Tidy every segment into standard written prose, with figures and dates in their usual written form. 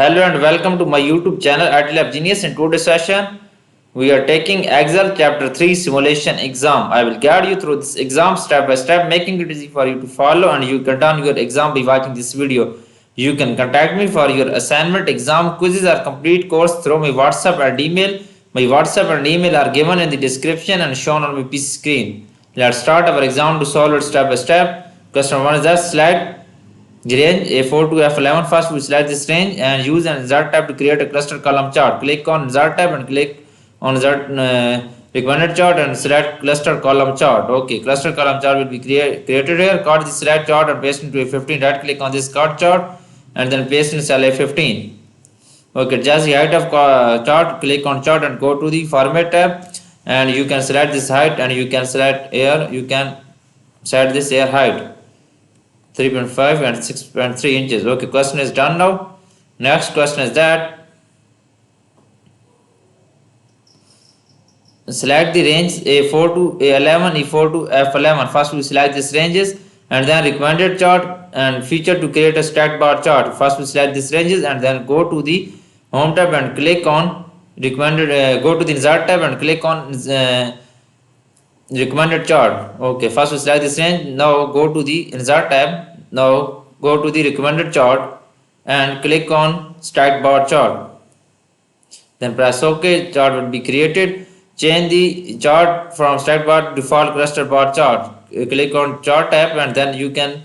Hello and welcome to my YouTube channel Lab Genius. In today's session, we are taking Excel Chapter 3 Simulation Exam. I will guide you through this exam step by step, making it easy for you to follow, and you can done your exam by watching this video. You can contact me for your assignment, exam, quizzes, or complete course through my WhatsApp and email. My WhatsApp and email are given in the description and shown on my PC screen. Let's start our exam to solve it step by step. Question 1 is that slide the range A4 to F11. First, we select this range and use an insert tab to create a cluster column chart. Click on insert tab and click on insert recommended chart and select cluster column chart. Okay, cluster column chart will be created here. Cut the select chart and paste into A15. Right click on this cut chart and then paste in cell A15. Okay, just the height of chart. Click on chart and go to the format tab and you can select this height and you can select air. You can set this air height 3.5 and 6.3 inches. Okay, question is done now. Next question is that select the range A4 to A11, E4 to F11. First we select these ranges and then recommended chart and feature to create a stacked bar chart. First we select these ranges and then go to the home tab and click on recommended, go to the insert tab and click on recommended chart. Okay, first we select this range. Now go to the insert tab. Now go to the recommended chart and click on stacked bar chart. Then press OK. Chart will be created. Change the chart from stacked bar to default cluster bar chart. Click on chart tab and then you can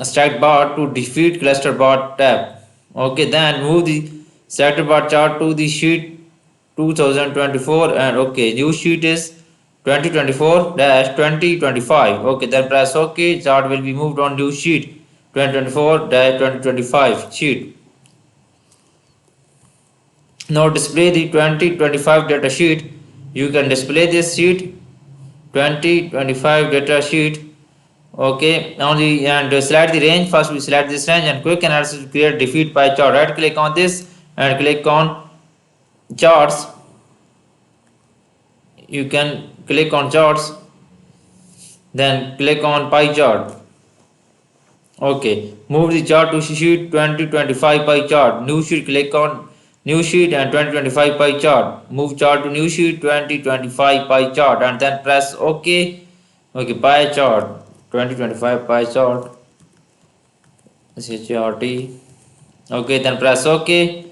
stacked bar to defeat cluster bar tab. Okay, then move the selected bar chart to the sheet 2024 and okay, new sheet is 2024-2025. Okay, then press OK. Chart will be moved on new sheet 2024-2025 sheet. Now display the 2025 data sheet. You can display this sheet 2025 data sheet. Okay, only and select the range. First we select this range and quick analysis to create defeat pie chart. Right click on this and click on charts. You can click on charts, then click on pie chart. Okay, move the chart to sheet 2025 pie chart. New sheet, click on new sheet and 2025 pie chart. Move chart to new sheet 2025 pie chart and then press OK. Okay, pie chart 2025 pie chart. Ch03. Okay, then press OK.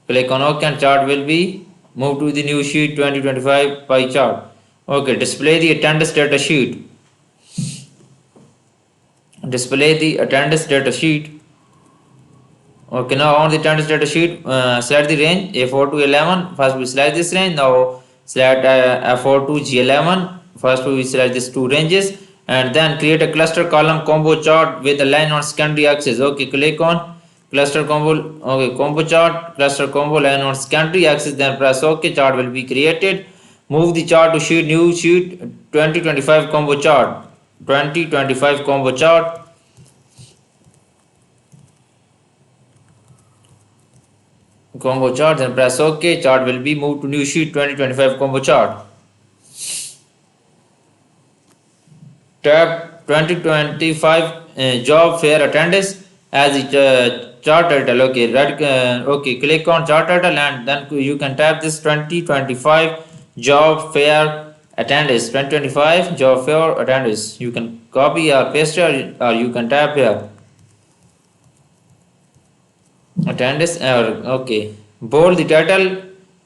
Click on OK and chart will be moved to the new sheet 2025 pie chart. Okay, display the attendance data sheet. Display the attendance data sheet. Okay, now on the attendance data sheet, select the range A4 to 11. First we select this range. Now select F4 to G11. First we select these two ranges and then create a cluster column combo chart with a line on secondary axis. Okay, click on cluster combo. Okay, combo chart, cluster combo line on secondary axis. Then press OK. Chart will be created. Move the chart to sheet new sheet 2025 combo chart. 2025 combo chart. Combo chart, then press OK. Chart will be moved to new sheet 2025 combo chart. Tab 2025 job fair attendance as the chart title. Okay, okay, click on chart title and then you can tap this 2025 job fair attendance. 2025 job fair attendance. You can copy or paste here or you can tap here. Attendance okay, bold the title,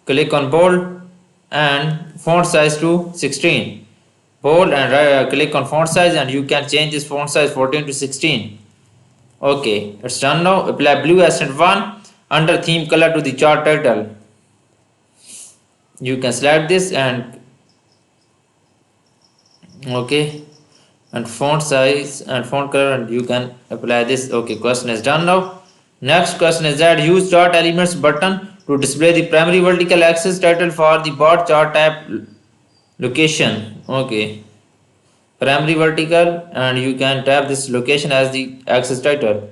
click on bold and font size to 16. Bold and click on font size and you can change this font size 14 to 16. Okay, it's done now. Apply blue accent 1 under theme color to the chart title. You can select this and okay, and font size and font color and you can apply this. Okay, question is done now. Next question is that use chart elements button to display the primary vertical axis title for the bar chart type location. Okay, primary vertical and you can tap this location as the axis title.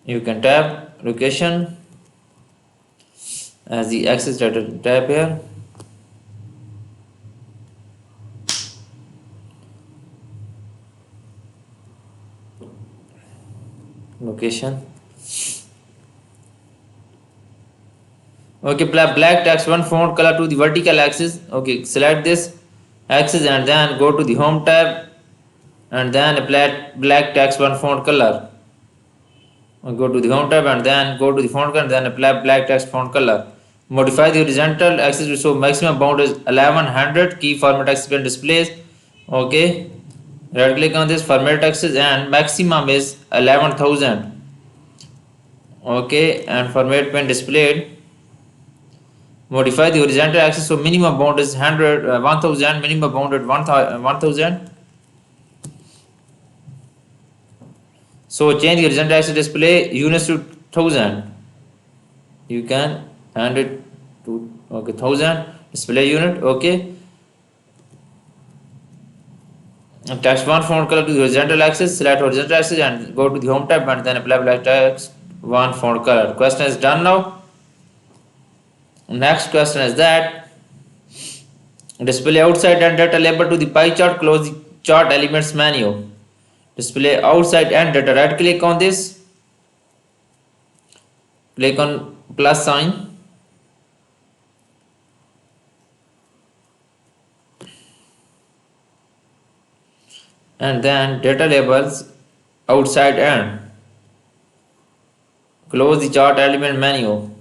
You can tap location as the axis title. Tap here. Location. Okay, black text one font color to the vertical axis. Okay, select this axis and then go to the home tab and then apply black text one font color. Go to the home tab and then go to the font color and then apply black text font color. Modify the horizontal axis to show maximum bound is 1100. Key format axis displays. Okay, right click on this format axis and maximum is 11,000. Okay, and format when displayed. Modify the horizontal axis so minimum bound is 1000, minimum bound at 1000. So change the horizontal axis display units to 1000. You can hand it to 1000 display unit. Okay, and text one font color to the horizontal axis. Select horizontal axis and go to the home tab and then apply black text one font color. Question is done now. Next question is that display outside and data label to the pie chart. Close the chart elements menu. Display outside and data. Right click on this. Click on plus sign. And then data labels outside and close the chart element menu.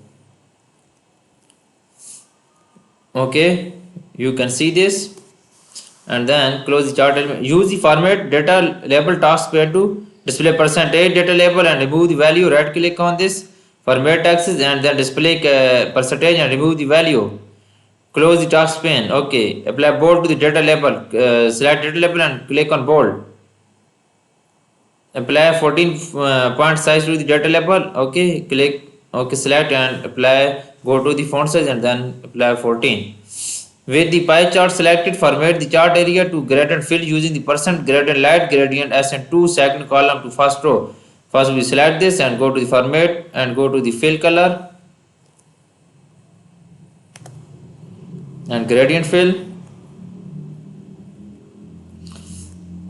Okay, you can see this and then close the chart element. Use the format data label taskbar to display percentage data label and remove the value. Right click on this format axis and then display percentage and remove the value. Close the task pane. Okay, apply bold to the data label. Select data label and click on bold. Apply 14 point size to the data label. Okay, click. Okay, select and apply. Go to the font size and then apply 14. With the pie chart selected, format the chart area to gradient fill using the percent gradient light gradient as in 2 second column to first row. First we select this and go to the format and go to the fill color and gradient fill.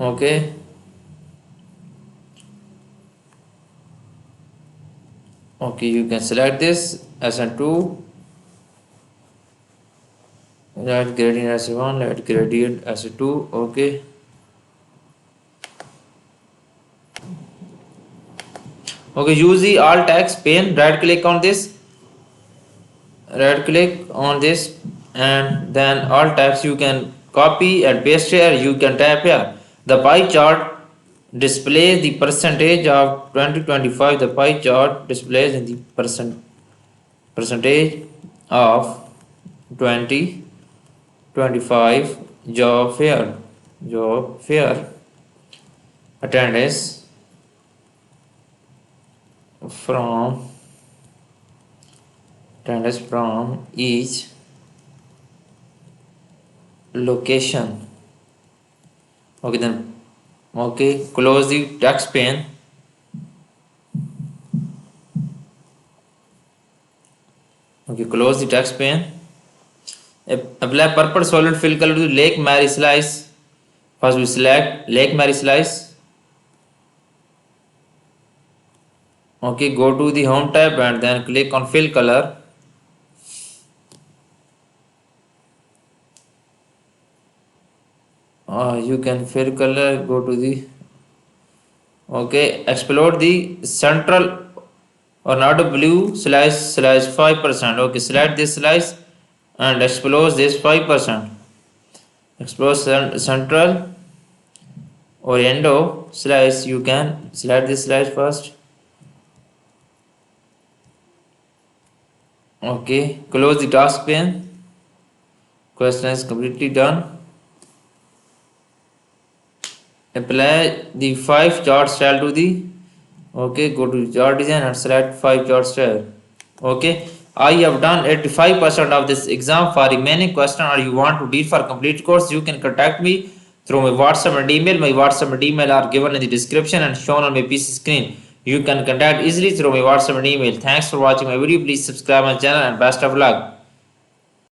Okay. Okay, you can select this SN2, light gradient S1, light gradient S2. Okay. Okay, use the alt text pane. Right click on this. Right click on this and then alt text you can copy and paste here. You can type here. The pie chart displays the percentage of 2025. The pie chart displays in the percentage of 2025 job fair attendance from each location. Okay, then okay, close the text pane. Okay, close the text pane. Apply purple solid fill color to Lake Mary slice. First we select Lake Mary slice. Okay, go to the home tab and then click on fill color. You can fill color, go to the okay, explode the central or not a blue slice 5%. Okay, select this slice and explode this 5%. Explode central or endo slice. You can select this slice first. Okay, close the task pane. Question is completely done. Apply the 5 chart style to the okay, go to chart design and select 5 chart style. Okay, I have done 85% of this exam. For remaining question or you want to read for complete course, you can contact me through my WhatsApp and email. My WhatsApp and email are given in the description and shown on my PC screen. You can contact easily through my WhatsApp and email. Thanks for watching my video. Please subscribe my channel and best of luck.